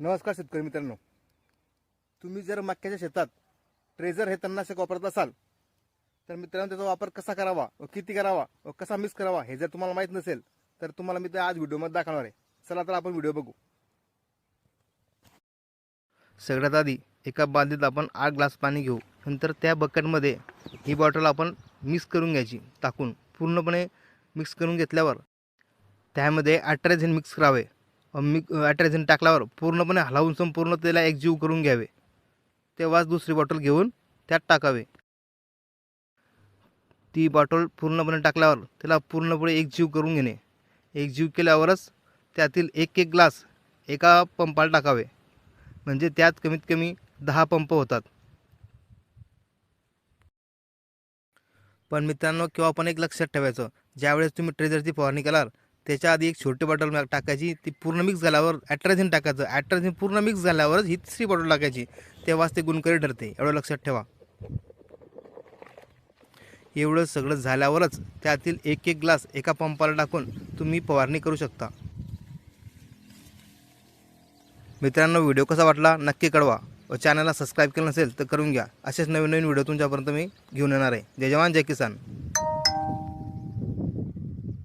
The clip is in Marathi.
नमस्कार शेतकरी मित्रांनो, तुम्ही जर मक्याच्या शेतात ट्रेझर हे तणनाशक वापरत असाल तर मित्रांनो त्याचा वापर कसा करावा व किती करावा व कसा मिक्स करावा हे जर तुम्हाला माहीत नसेल तर तुम्हाला मी ते आज व्हिडिओमध्ये दाखवणार आहे. चला तर आपण व्हिडिओ बघू. सगळ्यात आधी एका बादलीत आपण 8 ग्लास पाणी घेऊ. नंतर त्या बकेटमध्ये ही बॉटल आपण मिक्स करून घ्यायची. टाकून पूर्णपणे मिक्स करून घेतल्यावर त्यामध्ये अॅट्राझिन मिक्स करावे. अॅट्राझिन टाकल्यावर पूर्णपणे हलवून संपूर्ण त्याला एकजीव करून घ्यावे. तेव्हाच दुसरी बॉटल घेऊन त्यात टाकावे. ती बॉटल पूर्णपणे टाकल्यावर त्याला पूर्णपणे एकजीव करून घेणे. एकजीव केल्यावरच त्यातील एक एक ग्लास एका पंपाला टाकावे. म्हणजे त्यात कमीत कमी 10 पंप होतात. पण मित्रांनो, किंवा पण एक लक्षात ठेवायचं, ज्यावेळेस तुम्ही ट्रेझरची फवारणी केल्यावर त्याच्या आधी एक छोटी बॉटल टाकायची. ती पूर्ण मिक्स झाल्यावर अॅट्राझिन टाकायचं. अॅट्राझिन पूर्ण मिक्स झाल्यावरच ही तिसरी बॉटल टाकायची. तेव्हाच ते गुणकारी ठरते. एवढं लक्षात ठेवा. एवढं सगळं झाल्यावरच त्यातील एक एक ग्लास एका पंपाला टाकून तुम्ही फवारणी करू शकता. मित्रांनो, व्हिडिओ कसा वाटला नक्की कळवा व चॅनलला सबस्क्राईब केलं नसेल तर करून घ्या. असेच नवीन नवीन व्हिडिओ तुमच्यापर्यंत मी घेऊन येणार आहे. जय जवान जय किसान.